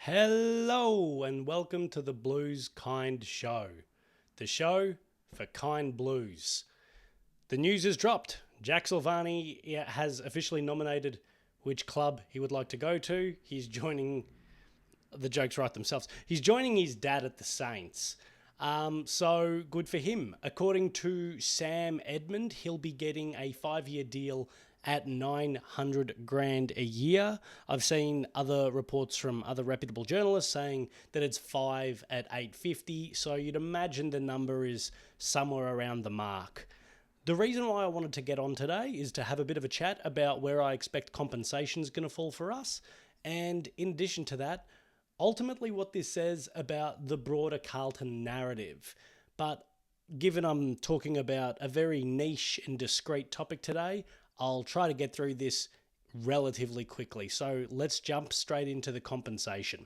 Hello and welcome to the Blues Kind Show, the show for kind blues. The news is dropped. Jack Silvani has officially nominated which club he would like to go to. He's joining, the jokes write themselves, he's joining his dad at the Saints. So good for him. According to Sam Edmund, he'll be getting a 5-year deal at $900,000 a year. I've seen other reports from other reputable journalists saying that it's 5 at $850. So you'd imagine the number is somewhere around the mark. The reason why I wanted to get on today is to have a bit of a chat about where I expect compensation is going to fall for us. And in addition to that, ultimately what this says about the broader Carlton narrative. But given I'm talking about a very niche and discreet topic today, I'll try to get through this relatively quickly. So let's jump straight into the compensation.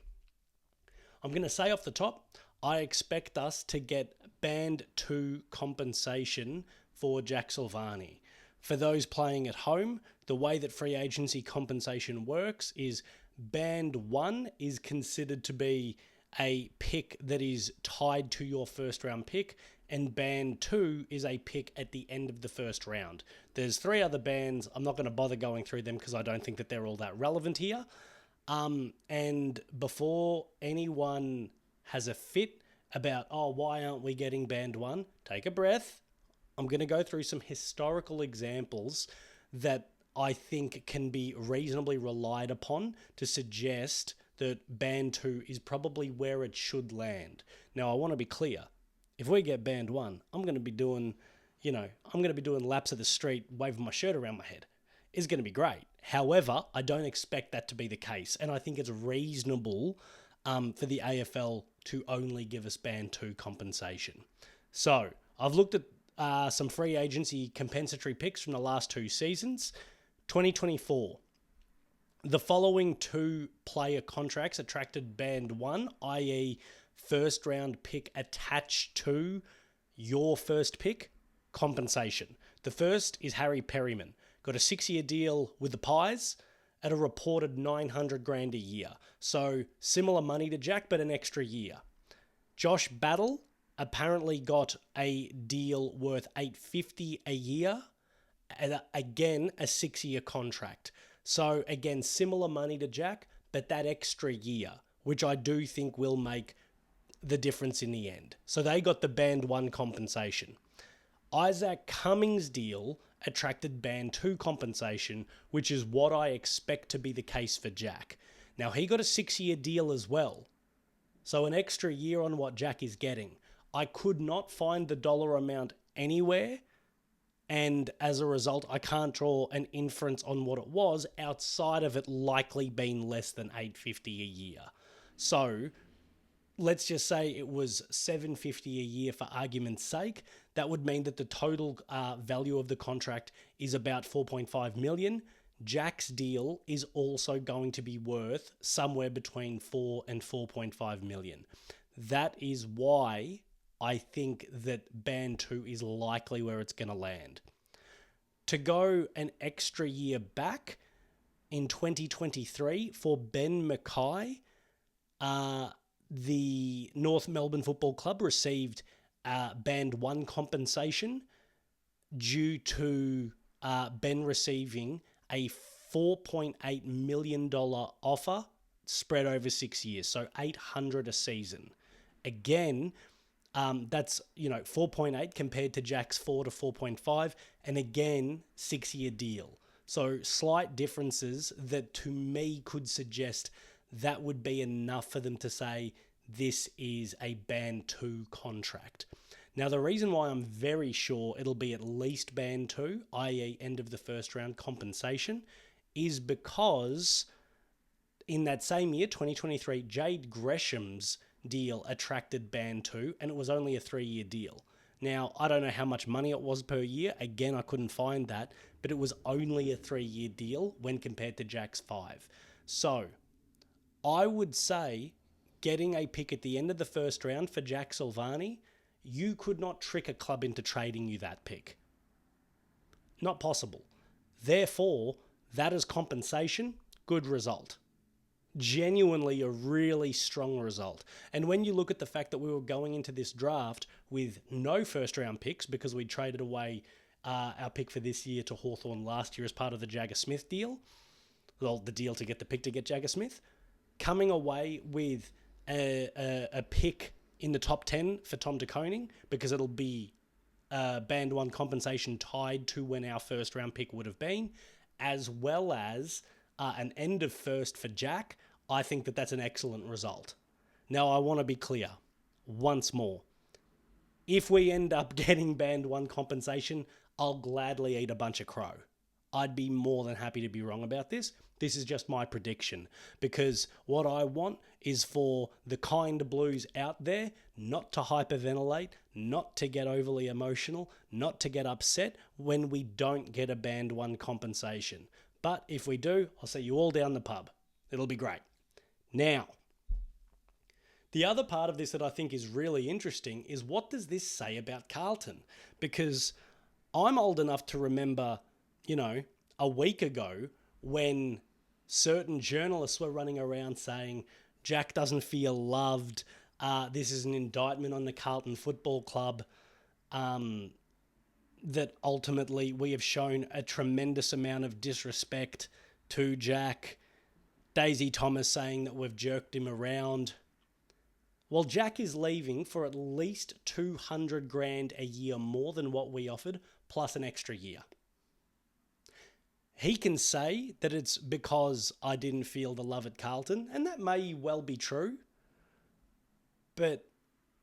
I'm going to say off the top, I expect us to get Band 2 compensation for Jack Silvani. For those playing at home, the way that free agency compensation works is Band 1 is considered to be a pick that is tied to your first round pick, and Band 2 is a pick at the end of the first round. There's 3 other bands. I'm not going to bother going through them because I don't think that they're all that relevant here. And before anyone has a fit about, why aren't we getting Band 1? Take a breath. I'm going to go through some historical examples that I think can be reasonably relied upon to suggest that Band 2 is probably where it should land. Now, I want to be clear. If we get Band 1, I'm going to be doing laps of the street, waving my shirt around my head. It's going to be great. However, I don't expect that to be the case. And I think it's reasonable for the AFL to only give us Band 2 compensation. So, I've looked at some free agency compensatory picks from the last 2 seasons. 2024. The following 2 player contracts attracted Band 1, i.e. first round pick attached to your first pick, compensation. The first is Harry Perryman. Got a 6-year deal with the Pies at a reported $900,000 a year. So similar money to Jack, but an extra year. Josh Battle apparently got a deal worth $850,000 a year. And again, a 6-year contract. So again, similar money to Jack, but that extra year, which I do think will make the difference in the end. So they got the Band 1 compensation. Isaac Cummings' deal attracted Band 2 compensation, which is what I expect to be the case for Jack. Now, he got a 6-year deal as well. So an extra year on what Jack is getting. I could not find the dollar amount anywhere. And as a result, I can't draw an inference on what it was outside of it likely being less than $850,000 a year. So let's just say it was $750,000 a year for argument's sake. That would mean that the total value of the contract is about $4.5 million. Jack's deal is also going to be worth somewhere between $4 and $4.5 million. That is why I think that Band 2 is likely where it's going to land. To go an extra year back, in 2023, for Ben Mackay, the North Melbourne Football Club received Band 1 compensation due to Ben receiving a $4.8 million offer spread over 6 years, so $800,000 a season. Again, that's 4.8 compared to Jack's 4 to 4.5, and again 6-year deal. So slight differences that to me could suggest that would be enough for them to say this is a Band 2 contract. Now, the reason why I'm very sure it'll be at least Band 2, i.e. end of the first round compensation, is because in that same year, 2023, Jade Gresham's deal attracted Band 2, and it was only a 3-year deal. Now, I don't know how much money it was per year. Again, I couldn't find that, but it was only a 3-year deal when compared to Jack's 5. So, I would say getting a pick at the end of the first round for Jack Silvani, you could not trick a club into trading you that pick. Not possible. Therefore, that is compensation, good result. genuinely a really strong result. And when you look at the fact that we were going into this draft with no first round picks because we traded away our pick for this year to Hawthorn last year as part of the Jagger Smith deal, well, the deal to get the pick to get Jagger Smith, coming away with a pick in the top 10 for Tom de Koning because it'll be band one compensation tied to when our first round pick would have been, as well as an end of first for Jack. I think that that's an excellent result. Now, I want to be clear once more. If we end up getting band one compensation, I'll gladly eat a bunch of crow. I'd be more than happy to be wrong about this. This is just my prediction, because what I want is for the kind Blues out there not to hyperventilate, not to get overly emotional, not to get upset when we don't get a band one compensation. But if we do, I'll see you all down the pub. It'll be great. Now, the other part of this that I think is really interesting is, what does this say about Carlton? Because I'm old enough to remember, a week ago when certain journalists were running around saying Jack doesn't feel loved, this is an indictment on the Carlton Football Club, that ultimately we have shown a tremendous amount of disrespect to Jack. Daisy Thomas saying that we've jerked him around. Well, Jack is leaving for at least 200 grand a year more than what we offered, plus an extra year. He can say that it's because I didn't feel the love at Carlton, and that may well be true. But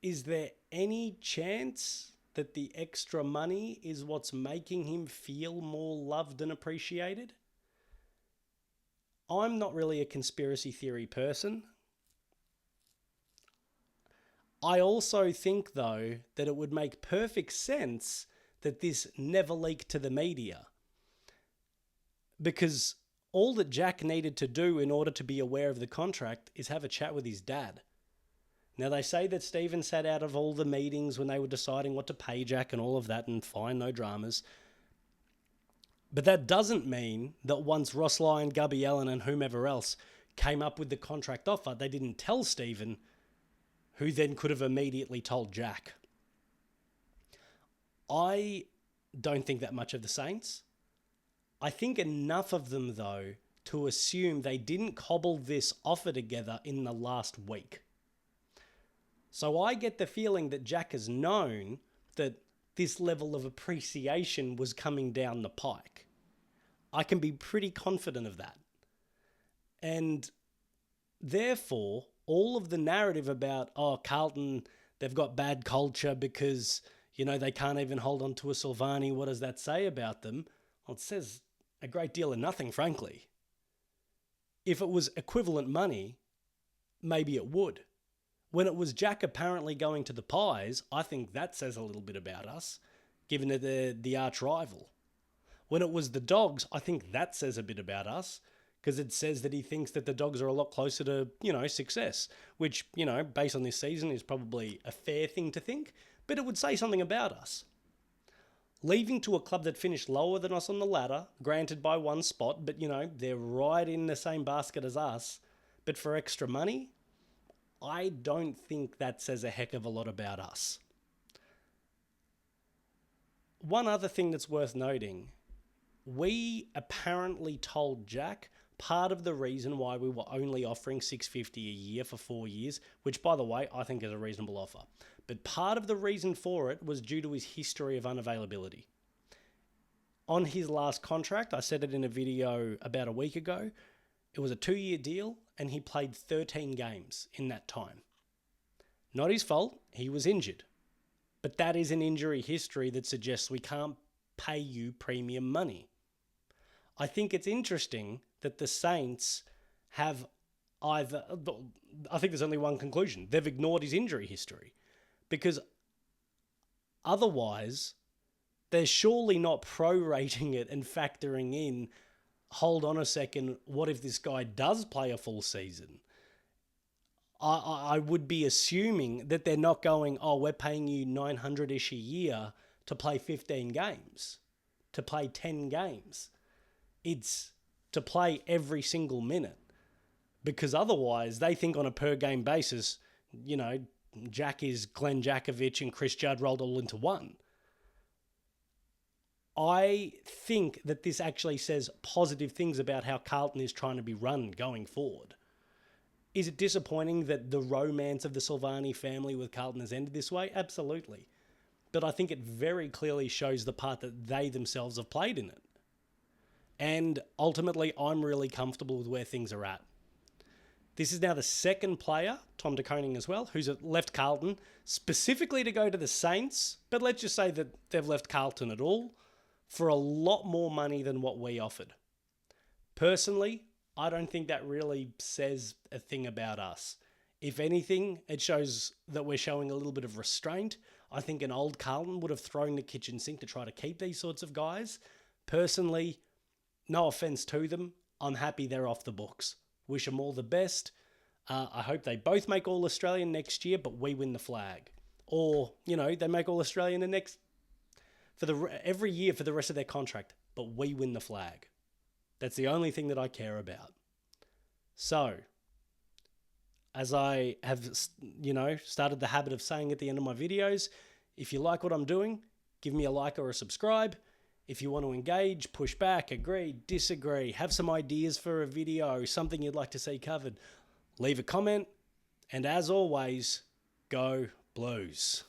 is there any chance that the extra money is what's making him feel more loved and appreciated? I'm not really a conspiracy theory person. I also think, though, that it would make perfect sense that this never leaked to the media. Because all that Jack needed to do in order to be aware of the contract is have a chat with his dad. Now, they say that Stephen sat out of all the meetings when they were deciding what to pay Jack and all of that, and fine, no dramas. But that doesn't mean that once Ross Lyon, Gubby Allen and whomever else came up with the contract offer, they didn't tell Stephen, who then could have immediately told Jack. I don't think that much of the Saints. I think enough of them, though, to assume they didn't cobble this offer together in the last week. So I get the feeling that Jack has known that this level of appreciation was coming down the pike. I can be pretty confident of that. And therefore, all of the narrative about, Carlton, they've got bad culture because, they can't even hold on to a Silvani. What does that say about them? Well, it says a great deal of nothing, frankly. If it was equivalent money, maybe it would. When it was Jack apparently going to the Pies, I think that says a little bit about us, given that they're the arch rival. When it was the Dogs, I think that says a bit about us, because it says that he thinks that the Dogs are a lot closer to, success, which, based on this season is probably a fair thing to think, but it would say something about us. Leaving to a club that finished lower than us on the ladder, granted by one spot, but, they're right in the same basket as us, but for extra money, I don't think that says a heck of a lot about us. One other thing that's worth noting, we apparently told Jack part of the reason why we were only offering $650 a year for 4 years, which, by the way, I think is a reasonable offer. But part of the reason for it was due to his history of unavailability. On his last contract, I said it in a video about a week ago, it was a 2-year deal and he played 13 games in that time. Not his fault, he was injured. But that is an injury history that suggests we can't pay you premium money. I think it's interesting that the Saints have I think there's only one conclusion. They've ignored his injury history. Because otherwise, they're surely not prorating it and factoring in, hold on a second, what if this guy does play a full season? I would be assuming that they're not going, we're paying you $900-ish a year to play 15 games, to play 10 games. It's to play every single minute. because otherwise they think on a per game basis, you know, Jack is Glenn Jakovic and Chris Judd rolled all into one. I think that this actually says positive things about how Carlton is trying to be run going forward. Is it disappointing that the romance of the Silvani family with Carlton has ended this way? Absolutely. But I think it very clearly shows the part that they themselves have played in it. And ultimately, I'm really comfortable with where things are at. This is now the second player, Tom de Koning as well, who's left Carlton specifically to go to the Saints. But let's just say that they've left Carlton at all for a lot more money than what we offered. Personally, I don't think that really says a thing about us. If anything, it shows that we're showing a little bit of restraint. I think an old Carlton would have thrown the kitchen sink to try to keep these sorts of guys. Personally, no offense to them, I'm happy they're off the books. Wish them all the best. I hope they both make All-Australian next year, but we win the flag. Or, you know, they make All-Australian every year for the rest of their contract, but we win the flag. That's the only thing that I care about. So, as I have, started the habit of saying at the end of my videos, if you like what I'm doing, give me a like or a subscribe. If you want to engage, push back, agree, disagree, have some ideas for a video, something you'd like to see covered, leave a comment. And as always, go Blues.